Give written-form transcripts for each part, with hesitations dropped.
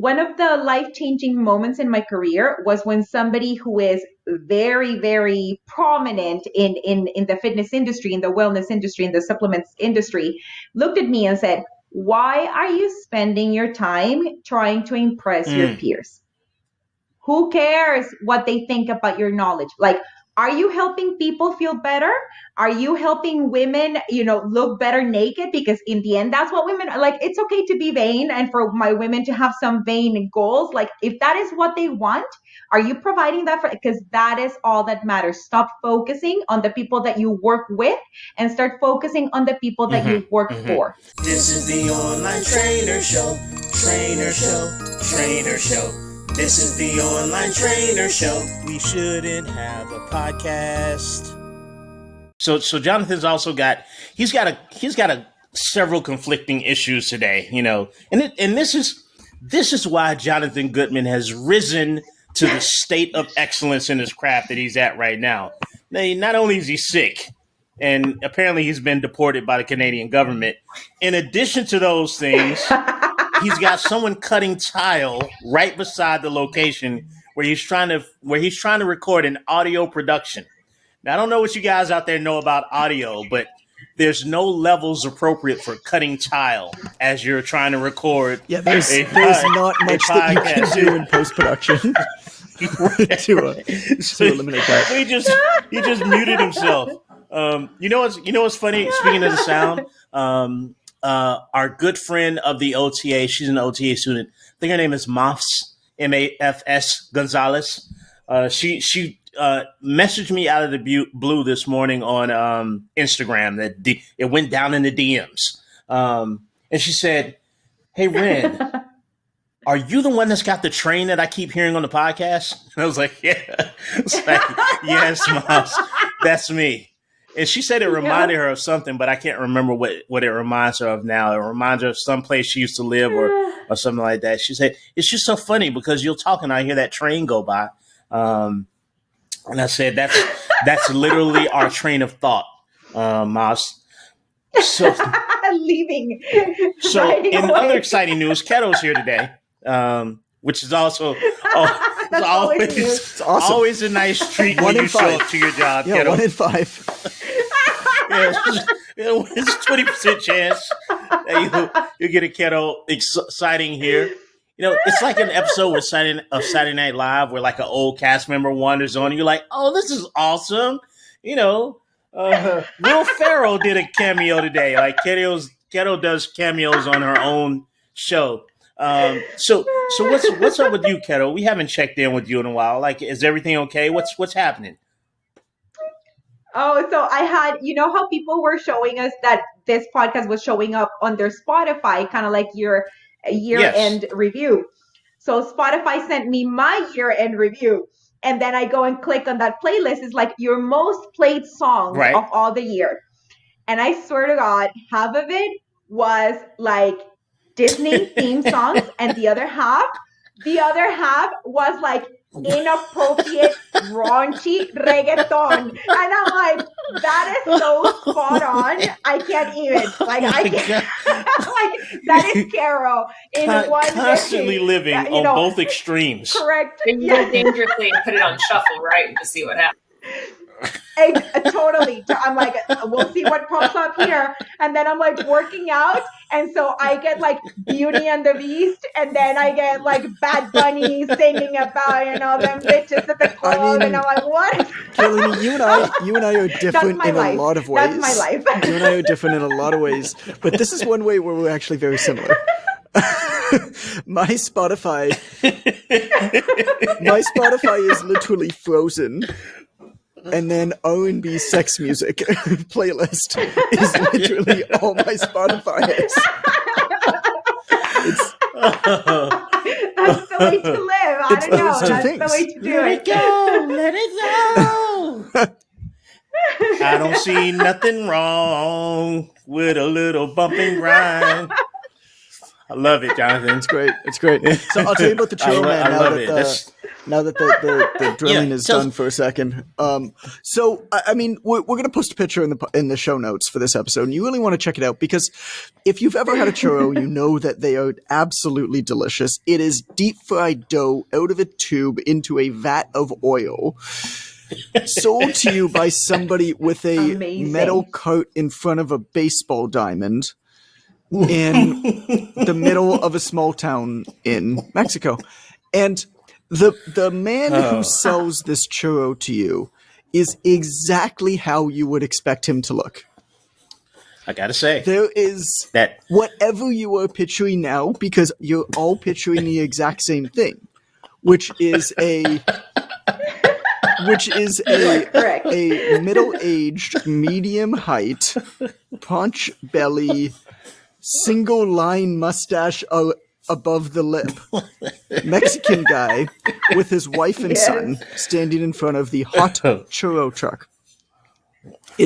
one of the life-changing moments in my career was when somebody who is very, very prominent in the fitness industry, in the wellness industry, in the supplements industry, looked at me and said, why are you spending your time trying to impress your peers? Who cares what they think about your knowledge? Like, are you helping people feel better? Are you helping women, look better naked? Because in the end, that's what women are like. It's okay to be vain and for my women to have some vain goals. Like, if that is what they want, are you providing that for? Because that is all that matters. Stop focusing on the people that you work with and start focusing on the people that you work for. This is the Online Trainer Show. Trainer Show. Trainer Show. This is the Online Trainer Show. We shouldn't have a podcast. So Jonathan's also got several conflicting issues today, and this is why Jonathan Goodman has risen to the state of excellence in his craft that he's at right now. Now, not only is he sick, and apparently he's been deported by the Canadian government. In addition to those things, he's got someone cutting tile right beside the location where he's trying to record an audio production. Now, I don't know what you guys out there know about audio, but there's no levels appropriate for cutting tile as you're trying to record. Yeah, there's not much that you can do in post-production to eliminate that. He just muted himself. You know what's funny? Speaking of the sound, our good friend of the OTA, she's an OTA student. I think her name is Mafs, M-A-F-S Gonzalez. She messaged me out of the blue this morning on Instagram that it went down in the DMs. And she said, "Hey, Ren, are you the one that's got the train that I keep hearing on the podcast?" And I was like, "Yeah." It's like, "Yes, Mafs, that's me." And she said it reminded her of something, but I can't remember what it reminds her of now. It reminds her of some place she used to live or something like that. She said, "It's just so funny because you'll talk and I hear that train go by." And I said, that's literally our train of thought, Mouse. So, leaving. So in other exciting news, Keto's here today, which is also it's awesome. Always a nice treat when you show up to your job, yeah, Keto. 1 in 5. It's 20% chance that you get a Keto sighting here. It's like an episode of Saturday Night Live where like an old cast member wanders on and you're like, "Oh, this is awesome." Will Ferrell did a cameo today. Like Keto does cameos on her own show. So what's up with you, Keto? We haven't checked in with you in a while. Like, is everything okay? What's happening? Oh, so I had, how people were showing us that this podcast was showing up on their Spotify, kind of like your year-end review. So Spotify sent me my year-end review. And then I go and click on that playlist. It's like your most played songs of all the year. And I swear to God, half of it was like Disney theme songs. And the other half was like inappropriate, raunchy reggaeton. And I'm like, that is so spot on. I can't even. Like, I can't. Like, that is Carol in one constantly decade. living on both extremes. Correct. And you go dangerously and put it on shuffle, right? And just see what happens. Totally. I'm like, we'll see what pops up here. And then I'm like working out. And so I get like Beauty and the Beast. And then I get like Bad Bunny singing about, them bitches at the club. And I'm like, what? Kelly, you and I are different in a lot of ways. That's my life. You and I are different in a lot of ways. But this is one way where we're actually very similar. My Spotify is literally frozen. And then R&B sex music playlist is literally all my Spotify is. That's the way to live. I don't know. That's the way to do it. Let it go. I don't see nothing wrong with a little bump and grind. I love it, Jonathan. It's great. So I'll tell you about the trail, man. I love it. Now that the drilling is so- done for a second, so I mean, we're gonna post a picture in the show notes for this episode, and you really want to check it out because if you've ever had a churro, you know that they are absolutely delicious. It is deep fried dough out of a tube into a vat of oil, sold to you by somebody with a Amazing. metal cart in front of a baseball diamond in the middle of a small town in Mexico, and the man who sells this churro to you is exactly how you would expect him to look. I gotta say There is that whatever you are picturing now, because you're all picturing the exact same thing, which is a Correct. a middle-aged, medium height, paunch belly, single line mustache above the lip Mexican guy with his wife and son standing in front of the hot churro truck.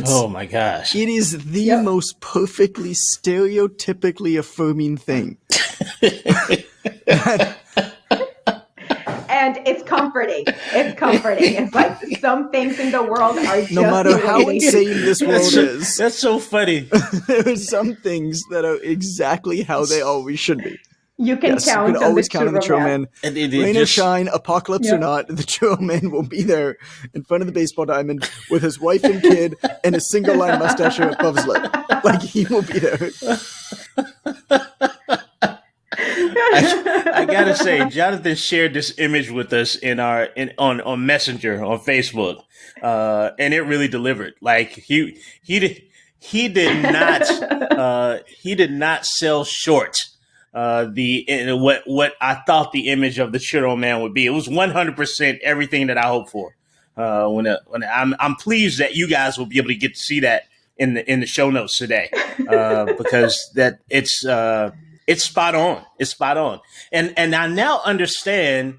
oh my gosh. It is the most perfectly stereotypically affirming thing. And it's comforting. It's comforting. It's like some things in the world are just No matter the how way they insane this world is, That's so funny. there are some things that are exactly how they always should be. You can Yes, count you can on always the count on the churro churro man. man. And it Rain or just- shine, apocalypse or not, the churro man will be there in front of the baseball diamond with his wife and kid and a single line mustache above his lip. Like, he will be there. I gotta say, Jonathan shared this image with us on Messenger on Facebook, and it really delivered. Like he did not sell short what I thought the image of the churro man would be. It was 100% everything that I hoped for. I'm pleased that you guys will be able to get to see that in the show notes today, because that it's spot on. It's spot on. And I now understand,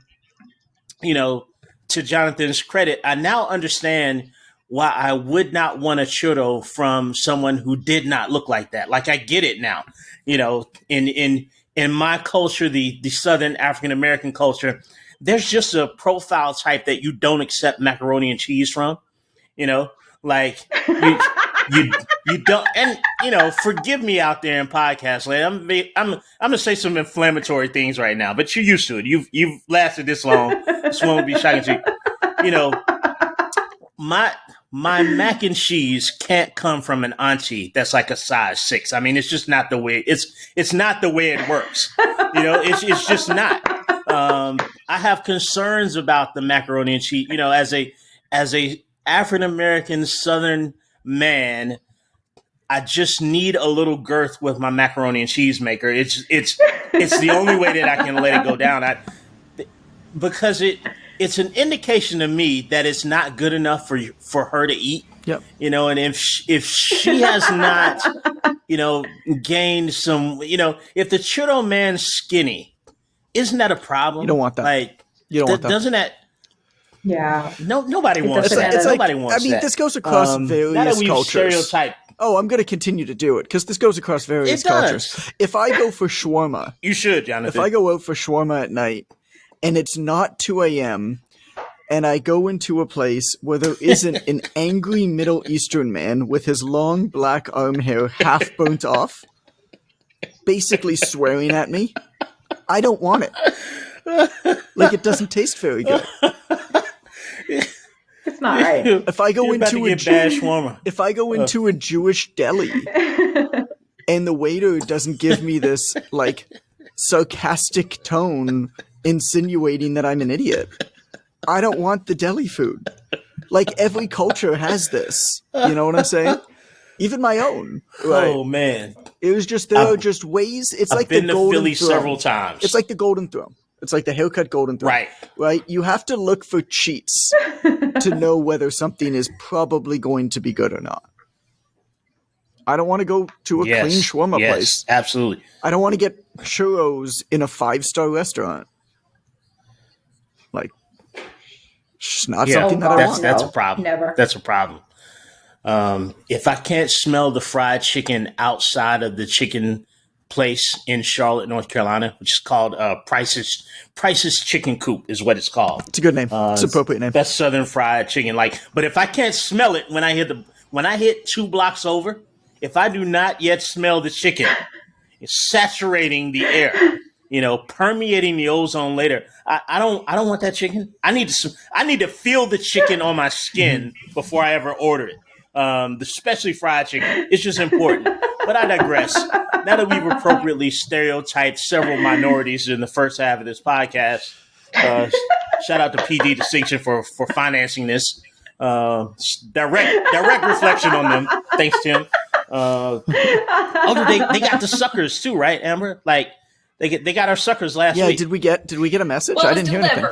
to Jonathan's credit, I now understand why I would not want a churro from someone who did not look like that. Like, I get it now. In my culture, the Southern African American culture, there's just a profile type that you don't accept macaroni and cheese from. Like you don't, and forgive me out there in podcast land. I'm gonna say some inflammatory things right now, but you're used to it. You've lasted this long. This one would be shocking to you. My mac and cheese can't come from an auntie that's like a size 6. I mean, it's just not the way it's not the way it works. It's just not. I have concerns about the macaroni and cheese. As a African American Southern man, I just need a little girth with my macaroni and cheese maker. It's the only way that I can let it go down. Because it's an indication to me that it's not good enough for her to eat. Yep. And if she has not, gained some, if the churro man's skinny, isn't that a problem? You don't want that. Like, You don't want that. Doesn't that? Yeah. Nobody wants doesn't that. matter. Nobody wants that. I mean, this goes across Now various that we've cultures. stereotyped, Oh, I'm going to continue to do it because this goes across various It does. cultures. If I go for shawarma, you should, Jonathan. if I go out for shawarma at night and it's not 2 a.m. and I go into a place where there isn't an angry Middle Eastern man with his long black arm hair half burnt off, basically swearing at me, I don't want it. Like, it doesn't taste very good. It's not right. If I go You're about into to a get bad shawarma. if I go into a Jewish deli and the waiter doesn't give me this like sarcastic tone insinuating that I'm an idiot, I don't want the deli food. Like, every culture has this. You know what I'm saying? Even my own. Right? Oh man, It was just there are just ways. It's I've like been the to golden Philly throne. several times. It's like the golden throne. It's like the haircut golden throne. Right. Right? You have to look for cheats to know whether something is probably going to be good or not. I don't want to go to a clean shawarma place. Absolutely. I don't want to get churros in a 5-star restaurant. Like, it's just not something that I want. That's a No, problem. never. That's a problem. If I can't smell the fried chicken outside of the chicken place in Charlotte, North Carolina, which is called Price's Chicken Coop is what it's called. It's a good name. It's an appropriate name. Best Southern fried chicken. But if I can't smell it when I hit 2 blocks over, if I do not yet smell the chicken, it's saturating the air, permeating the ozone layer. I don't want that chicken. I need to feel the chicken on my skin before I ever order it. Especially fried chicken. It's just important. But I digress. Now that we've appropriately stereotyped several minorities in the first half of this podcast, shout out to PD Distinction for financing this. Direct reflection on them. Thanks, Tim. They got the suckers too, right, Amber? Like they got our suckers last week. Yeah, did we get a message? Well, I didn't hear anything.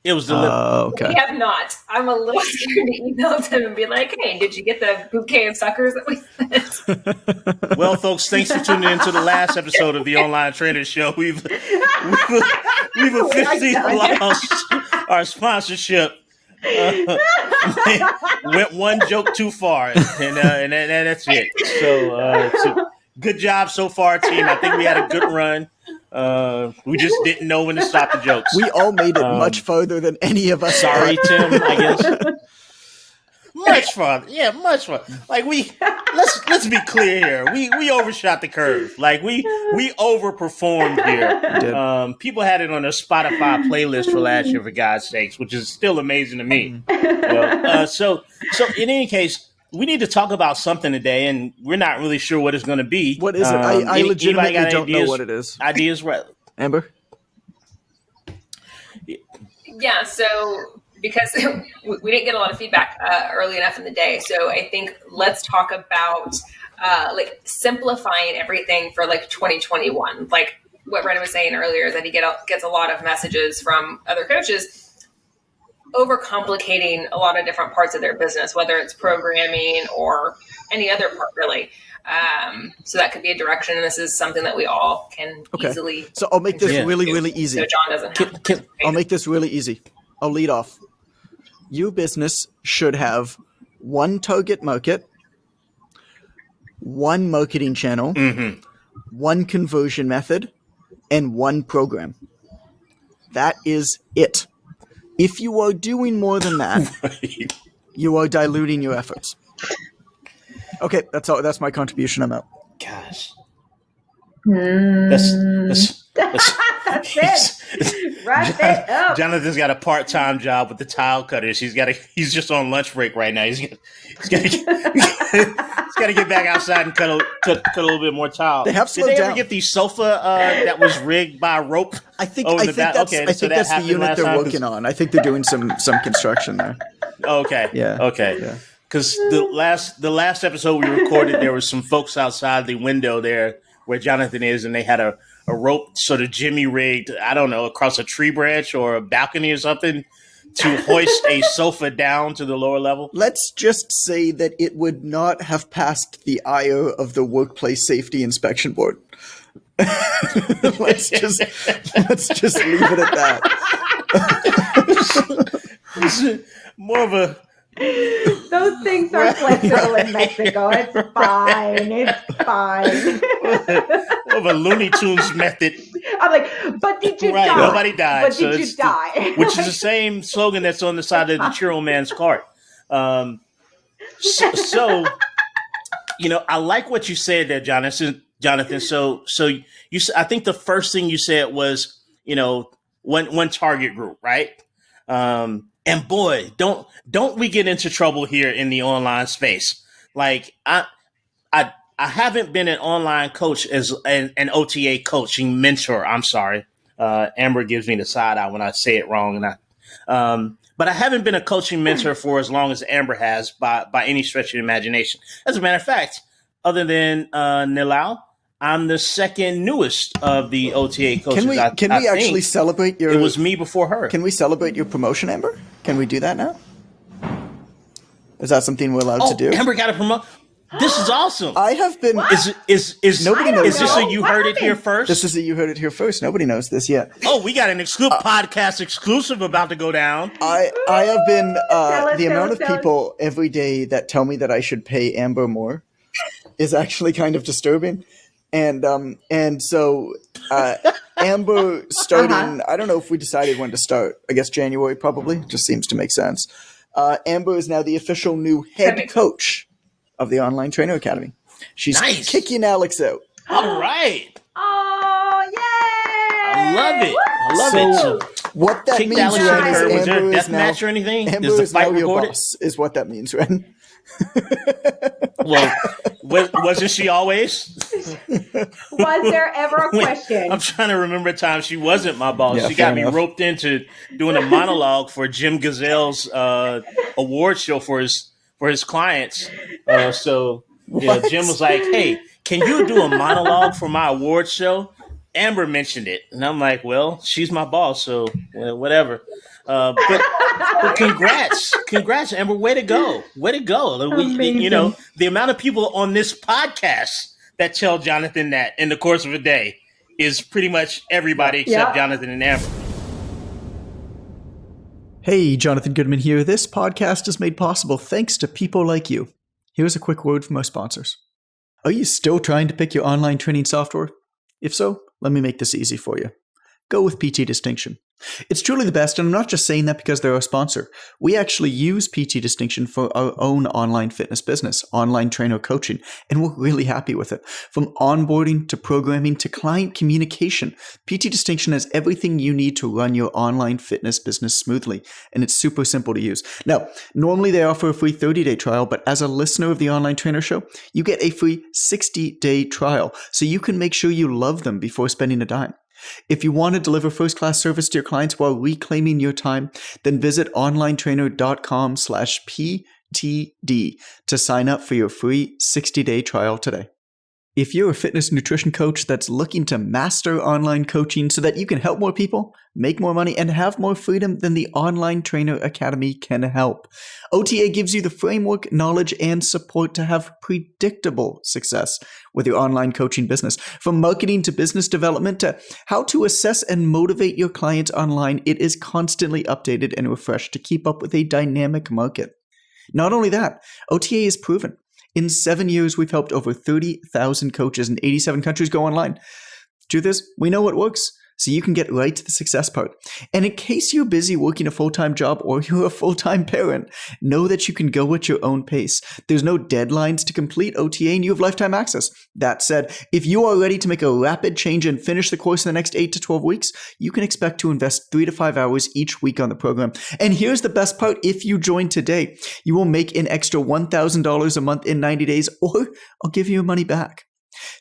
It was delivered. Okay. We have not. I'm a little scared to email them and be like, hey, did you get the bouquet of suckers that we sent? Well, folks, thanks for tuning in to the last episode of the Online Trainer Show. We've officially lost our sponsorship. Went one joke too far, and that's it. So good job so far, team. I think we had a good run. We just didn't know when to stop the jokes. We all made it much further than any of us. Sorry, Tim, I guess. Much fun. Yeah, much fun. Like let's be clear here. We overshot the curve. Like we overperformed here. People had it on their Spotify playlist for last year, for God's sakes, which is still amazing to me. So in any case, we need to talk about something today, and we're not really sure what it's going to be. What is it? I legitimately don't know what it is. Ideas, right? Amber? Yeah, so because we didn't get a lot of feedback early enough in the day, so I think let's talk about simplifying everything for 2021. Like what Brendan was saying earlier, that he gets a lot of messages from other coaches overcomplicating a lot of different parts of their business, whether it's programming or any other part, really. So that could be a direction, and this is something that we all can easily. So I'll make this really easy. So John doesn't have to. I'll make this really easy. I'll lead off. Your business should have one target market, one marketing channel, one conversion method, and one program. That is it. If you are doing more than that, you are diluting your efforts. Okay, that's all. That's my contribution. I'm out. Gosh. That's it. Wrap it up. Jonathan's got a part-time job with the tile cutters. He's just on lunch break right now. He's got to get back outside and cut a little bit more tile. They have slowed Did they down. ever get the sofa that was rigged by rope? I think that's the unit they're working on. I think they're doing some construction there. Okay. Yeah. Okay. Yeah. Because the last episode we recorded, there was some folks outside the window there where Jonathan is, and they had a rope sort of jimmy rigged, I don't know, across a tree branch or a balcony or something to hoist a sofa down to the lower level. Let's just say that it would not have passed the ire of the Workplace Safety Inspection Board. let's just leave it at that. More of a Those things are flexible in Mexico. It's fine. It's fine. of a Looney Tunes method. I'm like, but did you Right, die? nobody died. But So did you it's die? Which is the same slogan that's on the side of the Churro Man's cart. So, I like what you said there, Jonathan. So you, I think the first thing you said was, one target group, right? And boy, don't we get into trouble here in the online space? Like I haven't been an online coach as an OTA coaching mentor. I'm sorry. Amber gives me the side eye when I say it wrong, but I haven't been a coaching mentor for as long as Amber has by any stretch of the imagination. As a matter of fact, other than Nilal, I'm the second newest of the OTA coaches. Can we actually celebrate your? It was me before her. Can we celebrate your promotion, Amber? Can we do that now? Is that something we're allowed to do? Amber got a promotion. This is awesome. I have been. Is Nobody knows Is this yet. a you heard it here first? This is a you heard it here first. Nobody knows this yet. Oh, we got an podcast exclusive about to go down. I have been us, the amount of tell us. people every day that tell me that I should pay Amber more is actually kind of disturbing. And so Amber starting, I don't know if we decided when to start. I guess January probably. Just seems to make sense. Amber is now the official new head coach of the Online Trainer Academy. She's kicking Alex out. All right. Oh, yay! I love it. I love it. So what that means, Alex Ren, is was there a Amber death is now, match or anything? Amber Is the is now fight your recorded? boss, is what that means, Ren. Well, wasn't she always? Was there ever a question? I'm trying to remember a time she wasn't my boss. Yeah, She got fair me enough. roped into doing a monologue for Jim Gazelle's award show for his clients. So Jim was like, "Hey, can you do a monologue for my award show?" Amber mentioned it, and I'm like, "Well, she's my boss, so whatever." But congrats, Amber! Way to go! The amount of people on this podcast that tell Jonathan that in the course of a day is pretty much everybody except Jonathan and Amber. Hey, Jonathan Goodman here. This podcast is made possible thanks to people like you. Here's a quick word from our sponsors. Are you still trying to pick your online training software? If so, let me make this easy for you. Go with PT Distinction. It's truly the best, and I'm not just saying that because they're our sponsor. We actually use PT Distinction for our own online fitness business, online trainer coaching, and we're really happy with it. From onboarding to programming to client communication, PT Distinction has everything you need to run your online fitness business smoothly, and it's super simple to use. Now, normally they offer a free 30-day trial, but as a listener of the Online Trainer Show, you get a free 60-day trial, so you can make sure you love them before spending a dime. If you want to deliver first-class service to your clients while reclaiming your time, then visit onlinetrainer.com/PTD to sign up for your free 60-day trial today. If you're a fitness nutrition coach that's looking to master online coaching so that you can help more people, make more money, and have more freedom, then the Online Trainer Academy can help. OTA gives you the framework, knowledge, and support to have predictable success with your online coaching business. From marketing to business development to how to assess and motivate your clients online, it is constantly updated and refreshed to keep up with a dynamic market. Not only that, OTA is proven. In 7 years, we've helped over 30,000 coaches in 87 countries go online. Truth is, we know what works, so you can get right to the success part. And in case you're busy working a full-time job or you're a full-time parent, know that you can go at your own pace. There's no deadlines to complete OTA, and you have lifetime access. That said, if you are ready to make a rapid change and finish the course in the next 8 to 12 weeks, you can expect to invest 3 to 5 hours each week on the program. And here's the best part. If you join today, you will make an extra $1,000 a month in 90 days, or I'll give you your money back.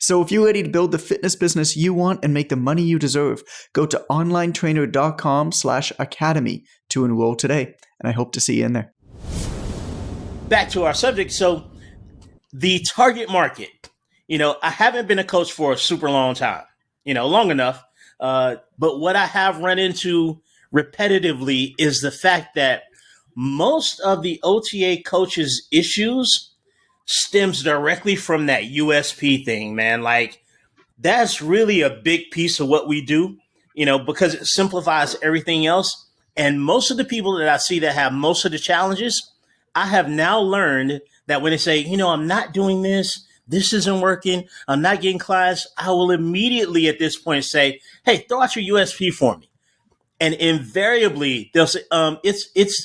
So if you're ready to build the fitness business you want and make the money you deserve, go to onlinetrainer.com/academy to enroll today. And I hope to see you in there. Back to our subject. So the target market, I haven't been a coach for a super long time, long enough. But what I have run into repetitively is the fact that most of the OTA coaches' issues stems directly from that USP thing, man. Like, that's really a big piece of what we do, because it simplifies everything else. And most of the people that I see that have most of the challenges, I have now learned that when they say, I'm not doing this isn't working, I'm not getting clients, I will immediately at this point say, hey, throw out your USP for me. And invariably they'll say, it's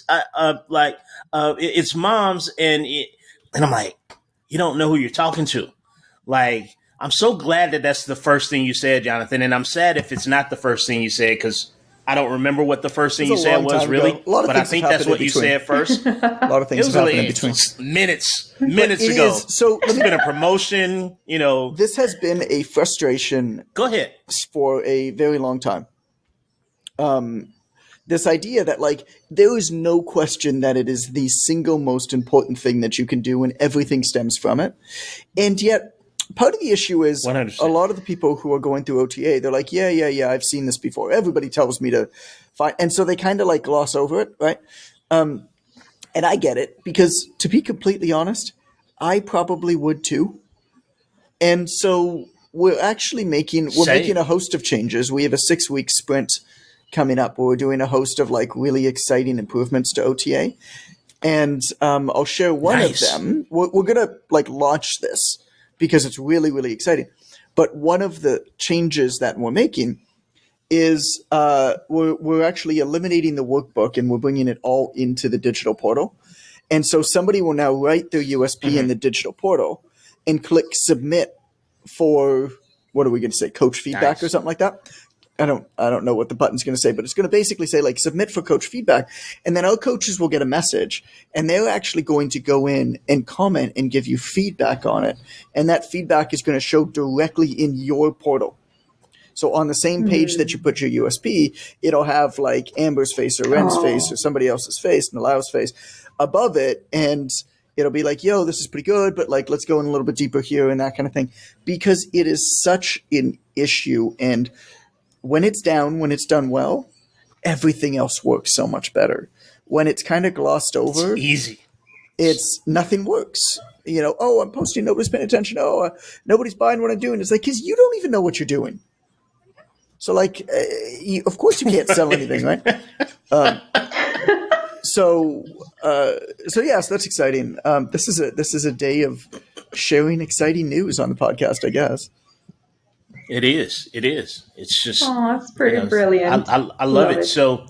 moms. And I'm like, you don't know who you're talking to. Like, I'm so glad that that's the first thing you said, Jonathan. And I'm sad if it's not the first thing you said, because I don't remember what the first thing you said was really. But I think that's what you said first. A lot of things have happened in between. Minutes ago. So it's been a promotion, This has been a frustration. Go ahead. For a very long time. This idea that, there is no question that it is the single most important thing that you can do and everything stems from it. And yet, part of the issue is 100%. A lot of the people who are going through OTA, they're like, yeah, I've seen this before. Everybody tells me to find. And so they kind of gloss over it, right? And I get it, because to be completely honest, I probably would too. And so we're actually making a host of changes. We have a 6-week sprint coming up where we're doing a host of really exciting improvements to OTA. And I'll share one of them. We're going to launch this because it's really, really exciting. But one of the changes that we're making is we're actually eliminating the workbook and we're bringing it all into the digital portal. And so somebody will now write their USP in the digital portal and click submit for, what are we going to say, coach feedback or something like that? I don't know what the button's going to say, but it's going to basically say like submit for coach feedback. And then our coaches will get a message and they're actually going to go in and comment and give you feedback on it. And that feedback is going to show directly in your portal. So on the same page that you put your USP, it'll have like Amber's face or Ren's face or somebody else's face, Nalao's face above it. And it'll be like, yo, this is pretty good, but like, let's go in a little bit deeper here and that kind of thing, because it is such an issue. And when it's down, when it's done well, everything else works so much better. When it's kind of glossed over, it's easy. It's nothing works. You know, oh, I'm posting, nobody's paying attention. Oh, nobody's buying what I'm doing. It's like, because you don't even know what you're doing. So like, of course you can't sell anything, right? So yes, that's exciting. This is a day of sharing exciting news on the podcast, I guess. It is. It's just, it's pretty brilliant. I love it. So,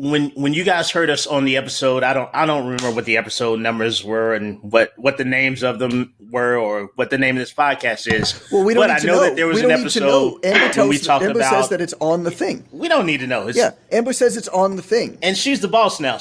when you guys heard us on the episode, I don't remember what the episode numbers were and what the names of them were or what the name of this podcast is. Well, we don't but need to I know know that there was an episode Amber we talked Amber about. says that it's on the thing. We don't need to know. Amber says it's on the thing, and she's the boss now.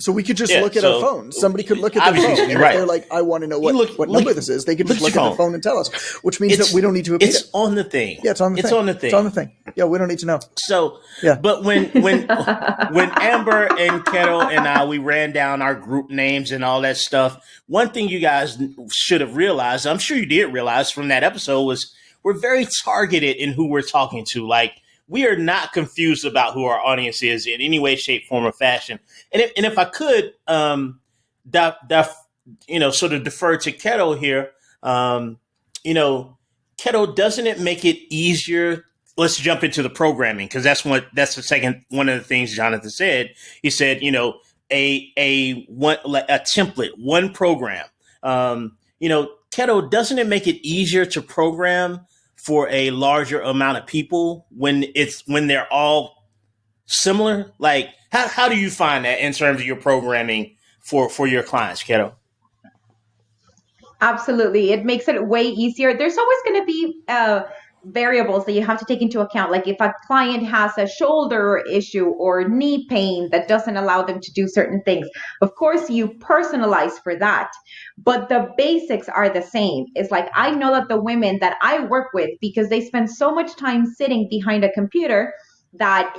So we could just look at our phone. Somebody could look at their phone. And right. If they're like, I want to know what number this is, they could just look at their phone and tell us, which means that we don't need to repeat it. It's on the thing. Yeah, it's on the thing. It's on the thing. Yeah, we don't need to know. So, yeah. But when Amber and Keto and I, we ran down our group names and all that stuff, one thing you guys should have realized, I'm sure you did realize from that episode, was we're very targeted in who we're talking to. Like, we are not confused about who our audience is in any way, shape, form, or fashion. And if I could, sort of defer to Keto here, Keto, doesn't it make it easier? Let's jump into the programming, because that's the second one of the things Jonathan said. He said, a template, one program. Keto, doesn't it make it easier to program for a larger amount of people when they're all similar? Like, how do you find that in terms of your programming for your clients, Keto? Absolutely. It makes it way easier. There's always going to be variables that you have to take into account. Like if a client has a shoulder issue or knee pain that doesn't allow them to do certain things, of course you personalize for that. But the basics are the same. It's like, I know that the women that I work with, because they spend so much time sitting behind a computer, that,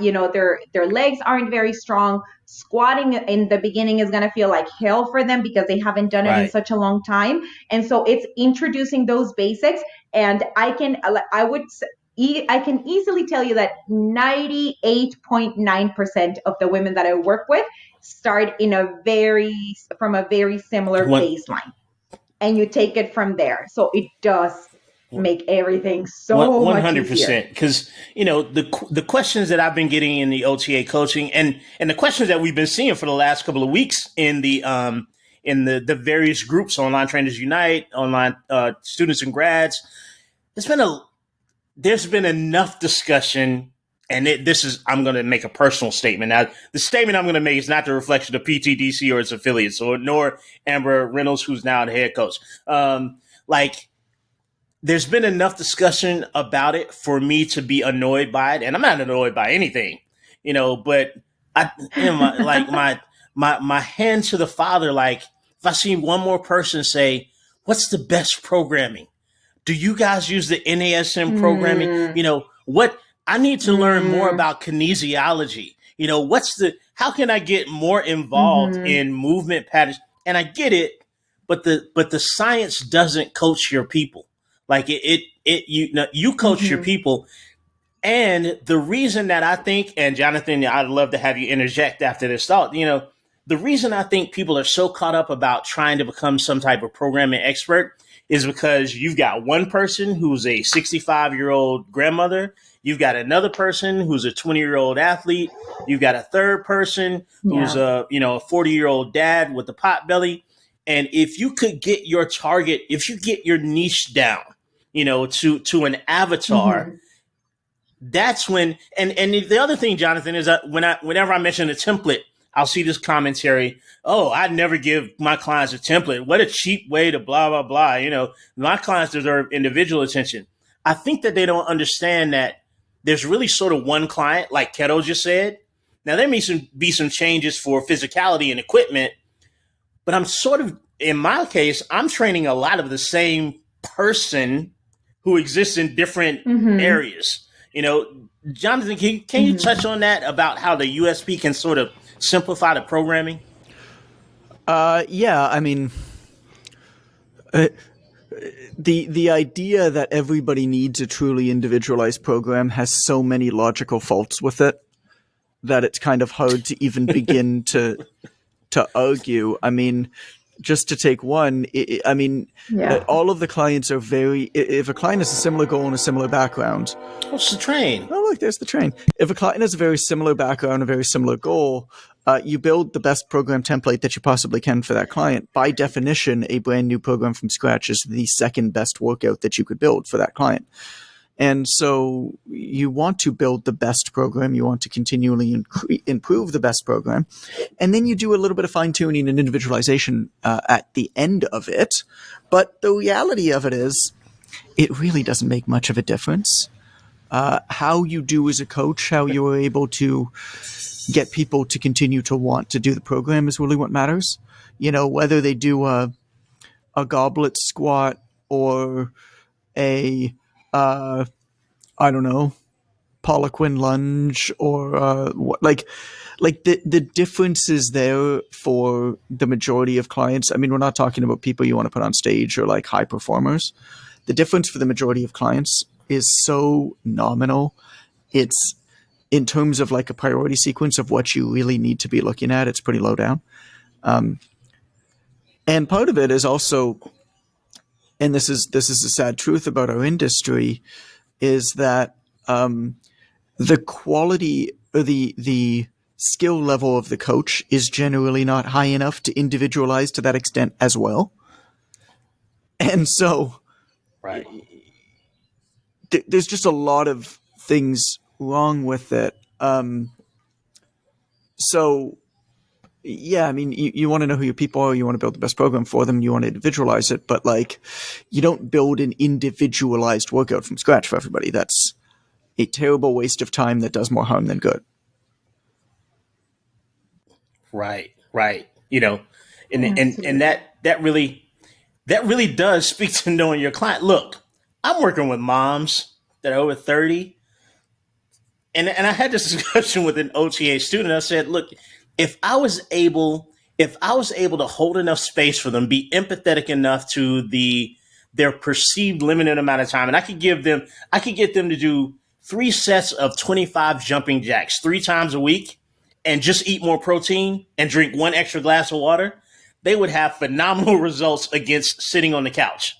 their legs aren't very strong. Squatting in the beginning is going to feel like hell for them because they haven't done it in such a long time. And so it's introducing those basics. And I can easily tell you that 98.9% of the women that I work with start from a very similar baseline, and you take it from there. So it does make everything so 100%. Because the questions that I've been getting in the OTA coaching and the questions that we've been seeing for the last couple of weeks in the various groups, Online Trainers Unite, online students and grads, there's been enough discussion. And I'm going to make a personal statement. Now, the statement I'm going to make is not the reflection of PTDC or its affiliates, nor Amber Reynolds, who's now the head coach. There's been enough discussion about it for me to be annoyed by it, and I'm not annoyed by anything, but my hand to the Father. Like, if I see one more person say, "What's the best programming? Do you guys use the NASM programming? What?" I need to learn more about kinesiology. How can I get more involved in movement patterns? And I get it, but the science doesn't coach your people. Like you coach your people. And the reason that I think, and Jonathan, I'd love to have you interject after this thought, the reason I think people are so caught up about trying to become some type of programming expert is because you've got one person who's a 65-year-old grandmother. You've got another person who's a 20-year-old athlete. You've got a third person who's a 40-year-old dad with a pot belly. And if you could get your target, if you get your niche down, to an avatar. Mm-hmm. That's when, and the other thing, Jonathan, is that whenever I mention a template, I'll see this commentary. Oh, I'd never give my clients a template. What a cheap way to blah, blah, blah. My clients deserve individual attention. I think that they don't understand that there's really sort of one client, like Keto just said. Now, there may be some changes for physicality and equipment, but I'm sort of, in my case, I'm training a lot of the same person who exists in different areas. Jonathan, can you touch on that about how the USP can sort of simplify the programming? Yeah, I mean, the idea that everybody needs a truly individualized program has so many logical faults with it that it's kind of hard to even begin to argue. I mean, just to take one, all of the clients are if a client has a similar goal and a similar background. What's the train? Oh, look, there's the train. If a client has a very similar background, a very similar goal, you build the best program template that you possibly can for that client. By definition, a brand new program from scratch is the second best workout that you could build for that client. And so you want to build the best program. You want to continually improve the best program. And then you do a little bit of fine-tuning and individualization at the end of it. But the reality of it is, it really doesn't make much of a difference. How you do as a coach, how you are able to get people to continue to want to do the program is really what matters. Whether they do a goblet squat or a I don't know, Poliquin lunge or the difference is there for the majority of clients. I mean, we're not talking about people you want to put on stage or like high performers. The difference for the majority of clients is so nominal. It's in terms of like a priority sequence of what you really need to be looking at. It's pretty low down. And part of it is also, and this is a sad truth about our industry, is that the quality or the skill level of the coach is generally not high enough to individualize to that extent as well. And so right. There's just a lot of things wrong with it. So yeah, I mean, you want to know who your people are. You want to build the best program for them. You want to individualize it, but like, you don't build an individualized workout from scratch for everybody. That's a terrible waste of time that does more harm than good. Right. And that really does speak to knowing your client. Look, I'm working with moms that are over 30, and I had this discussion with an OTA student. I said, look, if I was able to hold enough space for them, be empathetic enough to their perceived limited amount of time, and I could get them to do 3 sets of 25 jumping jacks 3 times a week and just eat more protein and drink 1 extra glass of water, they would have phenomenal results against sitting on the couch.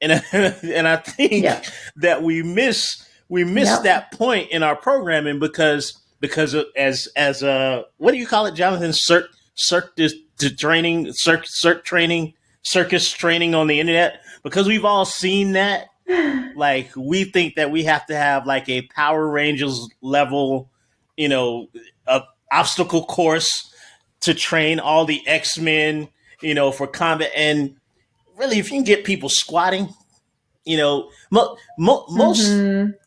And I think that we miss that point in our programming because of, as what do you call it, Jonathan? Circus training on the internet, because we've all seen that. Like, we think that we have to have like a Power Rangers level, obstacle course to train all the X-Men, for combat. And really, if you can get people squatting,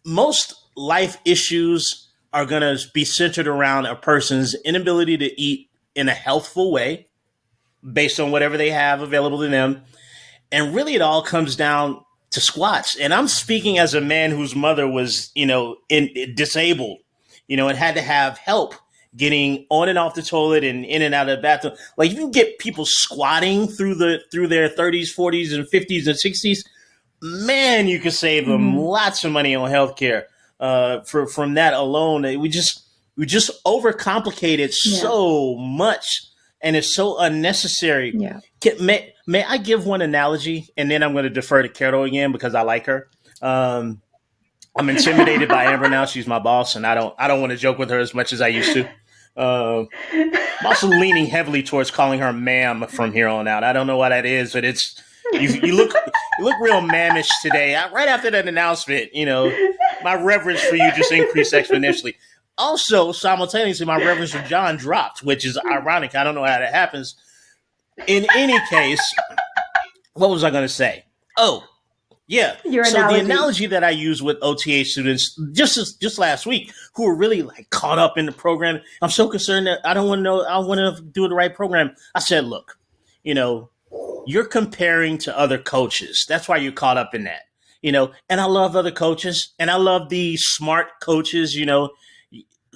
most life issues are going to be centered around a person's inability to eat in a healthful way based on whatever they have available to them. And really, it all comes down to squats. And I'm speaking as a man whose mother was, disabled, and had to have help getting on and off the toilet and in and out of the bathroom. Like, you can get people squatting through their 30s, 40s, and 50s and 60s. Man, you can save them lots of money on healthcare. From that alone, we just overcomplicate it so much, and it's so unnecessary. Yeah. May I give one analogy, and then I'm going to defer to Carol again because I like her. I'm intimidated by Amber now. She's my boss, and I don't want to joke with her as much as I used to. I'm also leaning heavily towards calling her ma'am from here on out. I don't know why that is, but it's you look real mammish today. Right after that announcement, my reverence for you just increased exponentially. Also, simultaneously, my reverence for John dropped, which is ironic. I don't know how that happens. In any case, what was I going to say? Oh, yeah. The analogy that I use with OTA students just last week, who were really like caught up in the program. I'm so concerned that I don't want to know. I want to do the right program. I said, look, you're comparing to other coaches. That's why you're caught up in that. And I love other coaches, and I love the smart coaches,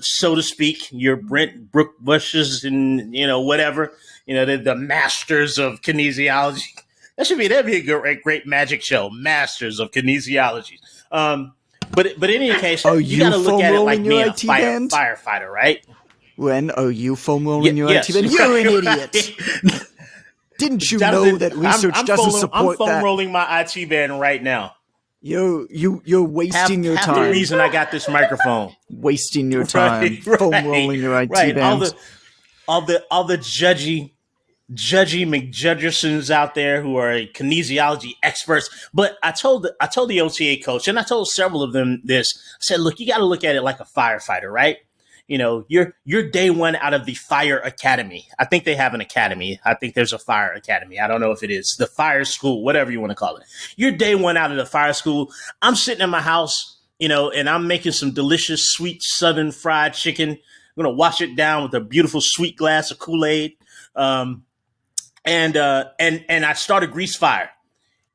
so to speak, your Brent Brook Bushes and, whatever, the masters of kinesiology. That'd be a great magic show, masters of kinesiology. But in any case, you got to look at it like me, a firefighter, right? When are you foam rolling your IT band? You're an idiot. Didn't you know that research doesn't support that? I'm foam rolling my IT band right now. You're wasting your time. Half the reason I got this microphone. Wasting your time. Foam rolling your IT bands. All the judgy McJudgersons out there who are kinesiology experts. But I told the OTA coach, and I told several of them this. I said, look, you got to look at it like a firefighter, right? You're day one out of the fire academy. I think they have an academy. I think there's a fire academy. I don't know if it is the fire school, whatever you want to call it. You're day one out of the fire school. I'm sitting in my house, and I'm making some delicious, sweet Southern fried chicken. I'm going to wash it down with a beautiful sweet glass of Kool-Aid. And I start a grease fire.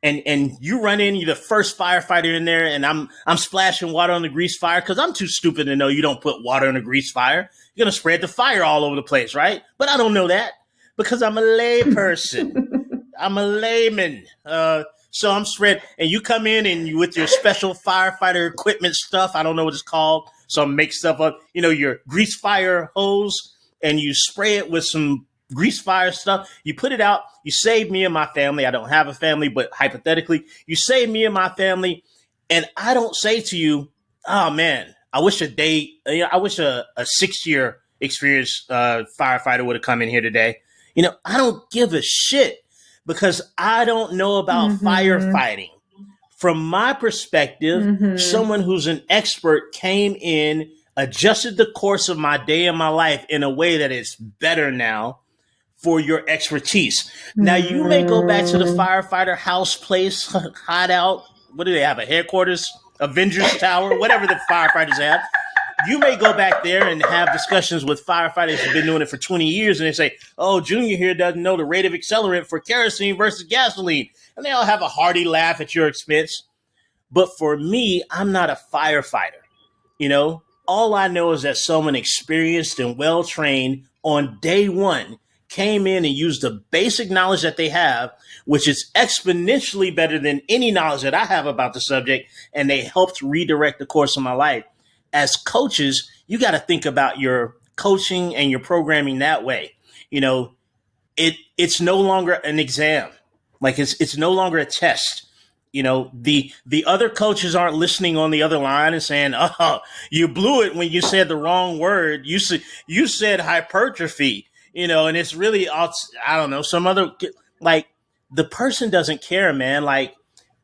And you run in, you're the first firefighter in there, and I'm splashing water on the grease fire because I'm too stupid to know you don't put water on a grease fire. You're going to spread the fire all over the place, right? But I don't know that because I'm a lay person. I'm a layman. So I'm spread, and you come in and you with your special firefighter equipment stuff. I don't know what it's called. So I make stuff up, your grease fire hose, and you spray it with some grease fire stuff. You put it out. You save me and my family. I don't have a family, but hypothetically, you save me and my family. And I don't say to you, oh man, I wish a 6-year experienced firefighter would have come in here today. I don't give a shit because I don't know about firefighting. From my perspective, someone who's an expert came in, adjusted the course of my day and my life in a way that is better now for your expertise. Now, you may go back to the firefighter house, place, hideout. What do they have? A headquarters, Avengers Tower, whatever the firefighters have. You may go back there and have discussions with firefighters who've been doing it for 20 years, and they say, oh, Junior here doesn't know the rate of accelerant for kerosene versus gasoline. And they all have a hearty laugh at your expense. But for me, I'm not a firefighter. All I know is that someone experienced and well-trained on day one came in and used the basic knowledge that they have, which is exponentially better than any knowledge that I have about the subject, and they helped redirect the course of my life. As coaches, you got to think about your coaching and your programming that way. It's no longer an exam. Like it's no longer a test. The other coaches aren't listening on the other line and saying, oh, you blew it when you said the wrong word. You said hypertrophy. And it's really, I don't know, some other, like, the person doesn't care, man. Like,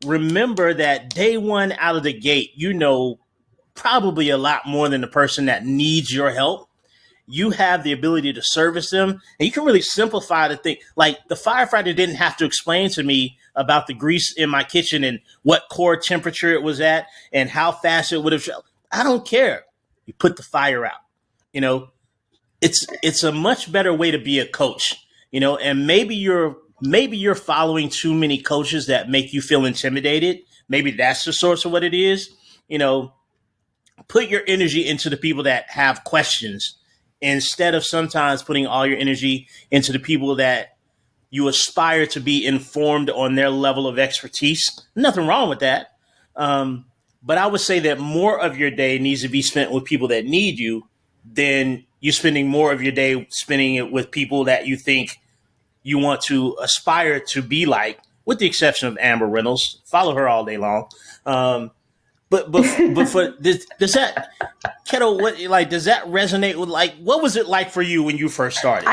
remember that day one out of the gate, probably a lot more than the person that needs your help. You have the ability to service them, and you can really simplify the thing. Like, the firefighter didn't have to explain to me about the grease in my kitchen and what core temperature it was at and how fast it would have. I don't care. You put the fire out, It's a much better way to be a coach, and maybe you're following too many coaches that make you feel intimidated. Maybe that's the source of what it is. Put your energy into the people that have questions instead of sometimes putting all your energy into the people that you aspire to be informed on their level of expertise. Nothing wrong with that. But I would say that more of your day needs to be spent with people that need you than you spending more of your day spending it with people that you think you want to aspire to be like, with the exception of Amber Reynolds. Follow her all day long. But for does that, Keto, does that resonate with, what was it like for you when you first started?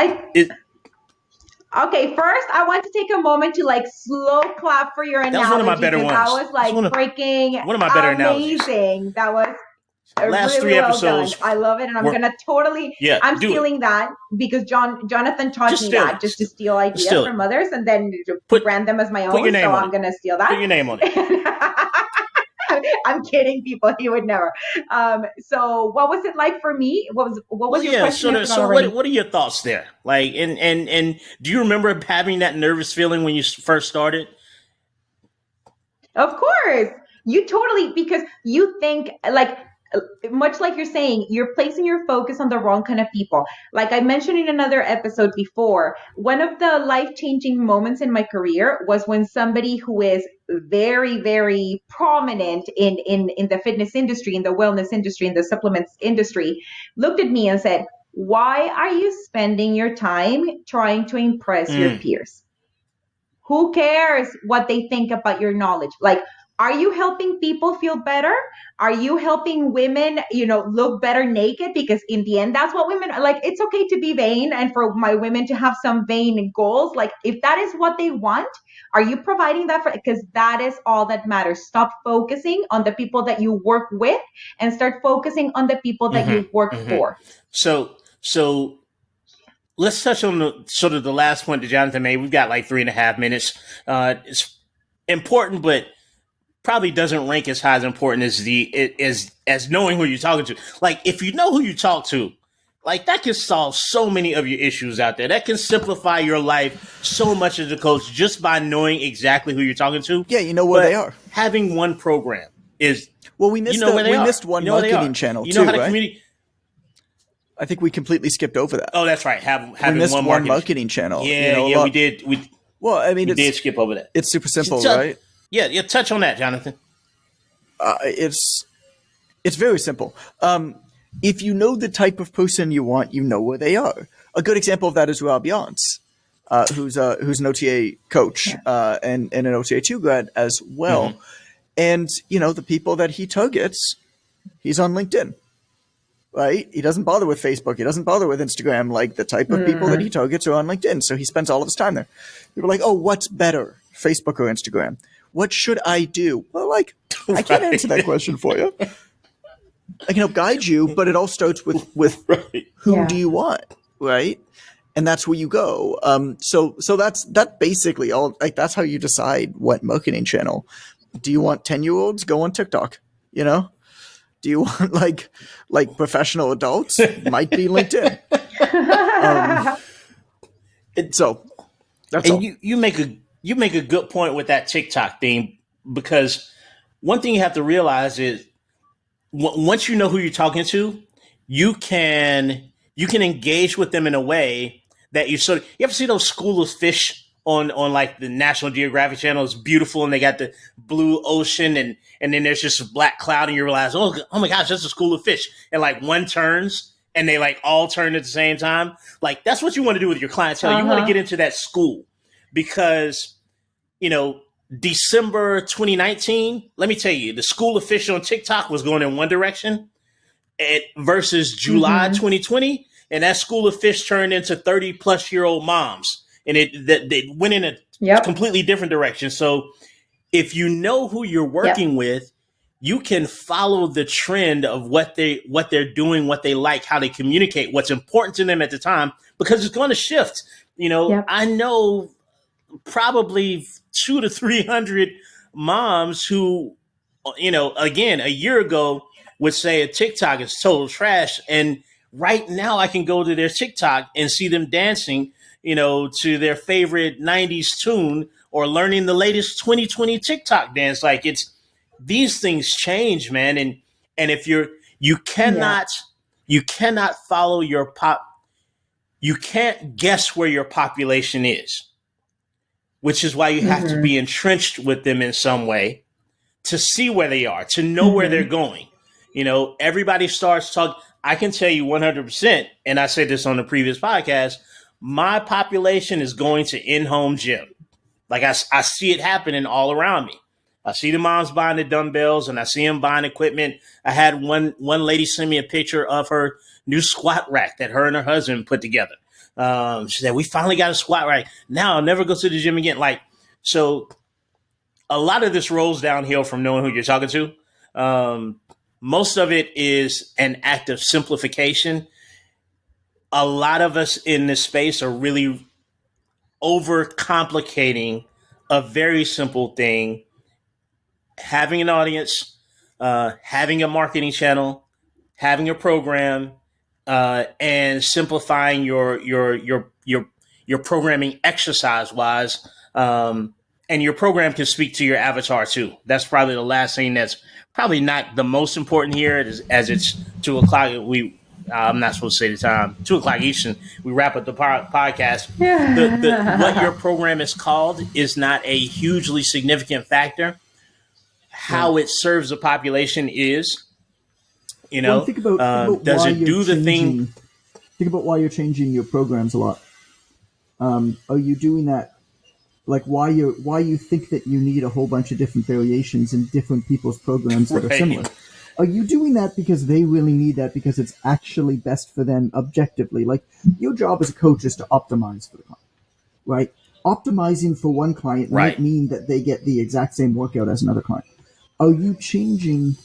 Okay, first I want to take a moment to like slow clap for your analogy. That was one of my better ones. That was like freaking one of my better amazing. Analogies. That was Last really 3 well episodes. done. I love it, and I'm gonna totally. Yeah, I'm stealing that because Jonathan taught me that just to steal ideas from others and then brand them as my own. So I'm gonna steal that. Put your name on it. I'm kidding, people. He would never. So, what was it like for me? What was your question? So what are your thoughts there? Like, and do you remember having that nervous feeling when you first started? Of course, you totally, because you think like, much like you're saying, you're placing your focus on the wrong kind of people. Like I mentioned in another episode before, one of the life-changing moments in my career was when somebody who is very, very prominent in the fitness industry, in the wellness industry, in the supplements industry, looked at me and said, "Why are you spending your time trying to impress your peers? Who cares what they think about your knowledge? Like, are you helping people feel better? Are you helping women, look better naked? Because in the end, that's what women are like. It's okay to be vain and for my women to have some vain goals. Like, if that is what they want, are you providing that for? Because that is all that matters. Stop focusing on the people that you work with and start focusing on the people that you work for. So let's touch on the last point that Jonathan made. We've got like 3.5 minutes. It's important, but probably doesn't rank as high as important as knowing who you're talking to. Like, if you know who you talk to, like that can solve so many of your issues out there. That can simplify your life so much as a coach just by knowing exactly who you're talking to. Yeah, you know where they are. Having one program is we missed one marketing channel too, right? I think we completely skipped over that. Oh, that's right. We missed one marketing channel. Yeah, we did. We did skip over that. It's super simple, right? Yeah, touch on that, Jonathan. It's very simple. If you know the type of person you want, you know where they are. A good example of that is Rob Yance, who's an OTA coach and an OTA 2 grad as well. And, the people that he targets, he's on LinkedIn, right? He doesn't bother with Facebook. He doesn't bother with Instagram. Like, the type of people that he targets are on LinkedIn. So he spends all of his time there. People are like, oh, what's better, Facebook or Instagram? What should I do? Well, like, I can't answer that question for you. I can help guide you, but it all starts with who do you want, right? And that's where you go. So that's basically all. Like, that's how you decide what marketing channel. Do you want 10-year-olds? Go on TikTok. Do you want like professional adults? Might be LinkedIn. So that's all. You make a good point with that TikTok thing, because one thing you have to realize is once you know who you're talking to, you can engage with them in a way that you ever see those school of fish on like the National Geographic Channel? It's beautiful, and they got the blue ocean, and then there's just a black cloud, and you realize, oh my gosh, that's a school of fish, and like one turns and they like all turn at the same time. Like, that's what you want to do with your clientele. You want to get into that school. Because, December 2019, let me tell you, the school of fish on TikTok was going in one direction versus July 2020. And that school of fish turned into 30-plus-year-old moms. And they went in a completely different direction. So if you know who you're working with, you can follow the trend of what they're doing, what they like, how they communicate, what's important to them at the time, because it's going to shift. I know probably 200 to 300 moms who, again, a year ago would say a TikTok is total trash. And right now I can go to their TikTok and see them dancing, to their favorite 90s tune or learning the latest 2020 TikTok dance. Like, these things change, man. And if you cannot follow your you can't guess where your population is, which is why you have to be entrenched with them in some way to see where they are, to know where they're going. Everybody starts talking. I can tell you 100%, and I said this on the previous podcast, my population is going to in-home gym. Like, I see it happening all around me. I see the moms buying the dumbbells, and I see them buying equipment. I had one lady send me a picture of her new squat rack that her and her husband put together. She said, we finally got a squat right. Now I'll never go to the gym again. Like, so a lot of this rolls downhill from knowing who you're talking to. Most of it is an act of simplification. A lot of us in this space are really overcomplicating a very simple thing. Having an audience, having a marketing channel, having a program, and simplifying your programming exercise wise. And your program can speak to your avatar too. That's probably the last thing that's probably not the most important here, as it's 2:00. I'm not supposed to say the time. 2:00 Eastern. We wrap up the podcast. What your program is called is not a hugely significant factor. How it serves the population is. Well, think about does why it do the thing? Think about why you're changing your programs a lot. Are you doing that? Like why you think that you need a whole bunch of different variations in different people's programs that are similar? Are you doing that because they really need that because it's actually best for them objectively? Like your job as a coach is to optimize for the client, right? Optimizing for one client might mean that they get the exact same workout as another client. Are you changing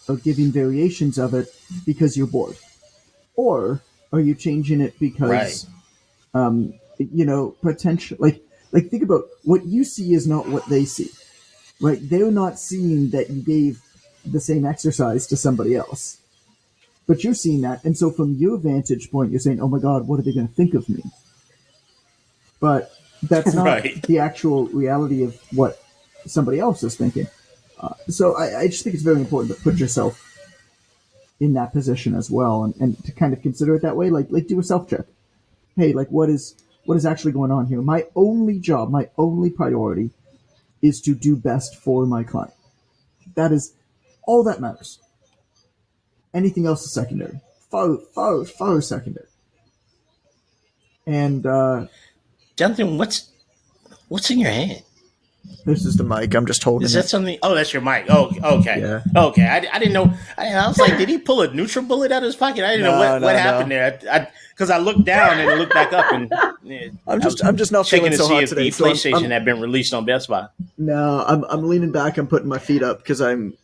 or giving variations of it because you're bored? Or are you changing it because, potential, like think about what you see is not what they see, right? They're not seeing that you gave the same exercise to somebody else, but you're seeing that. And so from your vantage point, you're saying, oh my God, what are they going to think of me? But that's not the actual reality of what somebody else is thinking. So I just think it's very important to put yourself in that position as well, and to kind of consider it that way. Like do a self-check. Hey, like what is actually going on here? My only job, my only priority is to do best for my client. That is all that matters. Anything else is secondary. Far secondary. And Jonathan, what's in your hand? This is the mic. I'm just holding it. Is that something? Oh, that's your mic. Oh, okay. Yeah. Okay. I didn't know. I was like, did he pull a NutriBullet out of his pocket? I didn't know what happened there. Because I looked down and looked back up, and I'm just not checking feeling so hot today. The PlayStation had been released on Best Buy. No, I'm leaning back. I'm putting my feet up because I'm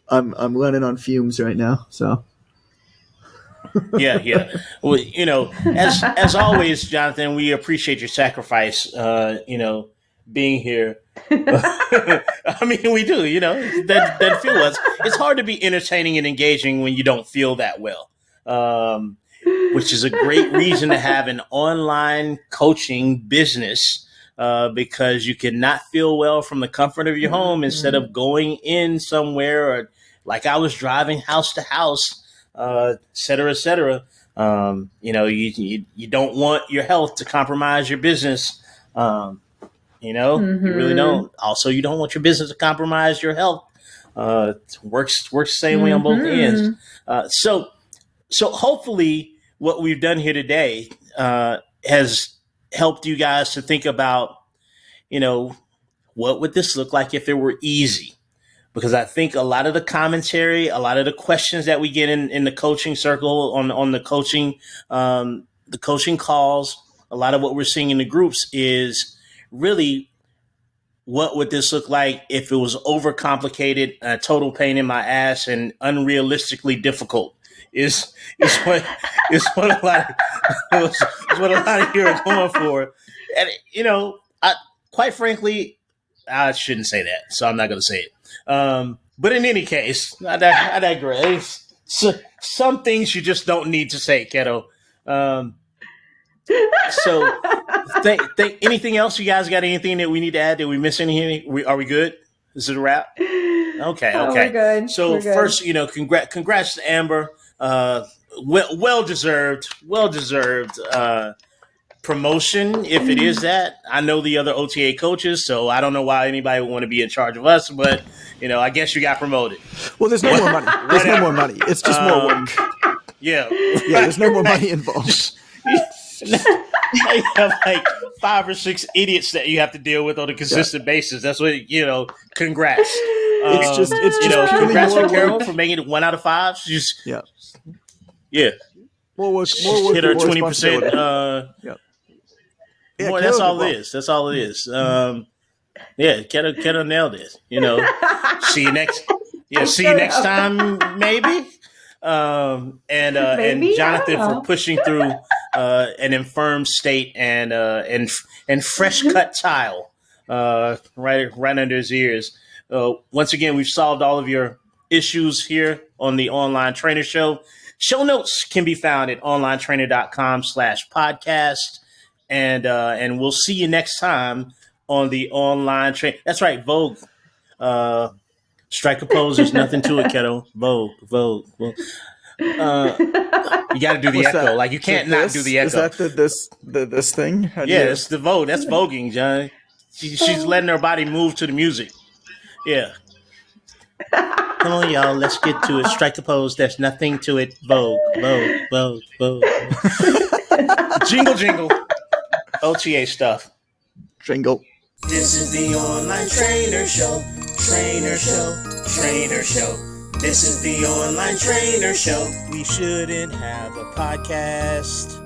running on fumes right now. So. Yeah. Well, as always, Jonathan, we appreciate your sacrifice. Being here. I mean, we do, that feel us. It's hard to be entertaining and engaging when you don't feel that well, which is a great reason to have an online coaching business, because you cannot feel well from the comfort of your home instead of going in somewhere, or like I was driving house to house, et cetera, et cetera. You don't want your health to compromise your business. You really don't. Also, you don't want your business to compromise your health. It works the same way on both ends. So hopefully what we've done here today has helped you guys to think about, what would this look like if it were easy? Because I think a lot of the commentary, a lot of the questions that we get in the coaching circle, on the coaching calls, a lot of what we're seeing in the groups is really, what would this look like if it was overcomplicated, a total pain in my ass, and unrealistically difficult? Is what a lot of you are going for. And quite frankly, I shouldn't say that, so I'm not going to say it. But in any case, I digress. Some things you just don't need to say, kiddo. So, anything else? You guys got anything that we need to add? Did we miss anything? Are we good? Is it a wrap? Okay. We're good. So we're good. First, congrats to Amber. Well deserved promotion, if it is that. I know the other OTA coaches, so I don't know why anybody would want to be in charge of us, but I guess you got promoted. Well, there's no more money. There's no more money. It's just more work. Yeah. There's no more money involved. Now you have like 5 or 6 idiots that you have to deal with on a consistent basis. That's what congrats. It's just congrats purely to more Carol work. for making it 1 out of 5. Yeah. hit our 20%. Yep. More. That's all it is. That's all it is. Yeah, Keto nailed it. See you next. Yeah, see you next time, maybe. And Jonathan for pushing through an infirm state and fresh cut tile right under his ears. Once again, we've solved all of your issues here on the Online Trainer Show. Show notes can be found at onlinetrainer.com/podcast. And we'll see you next time on the Online Train. That's right, Vogue. Strike a pose. There's nothing to it, Keto. Vogue. You got to do the What's echo. that? Like you can't not do the echo. Is that this thing? It's the Vogue. That's voguing, John. She's letting her body move to the music. Yeah. Come on, y'all. Let's get to it. Strike a pose. There's nothing to it. Vogue. Jingle, jingle. OTA stuff. Jingle. This is the Online Trainer Show. Trainer Show. Trainer Show. This is the Online Trainer Show. We shouldn't have a podcast.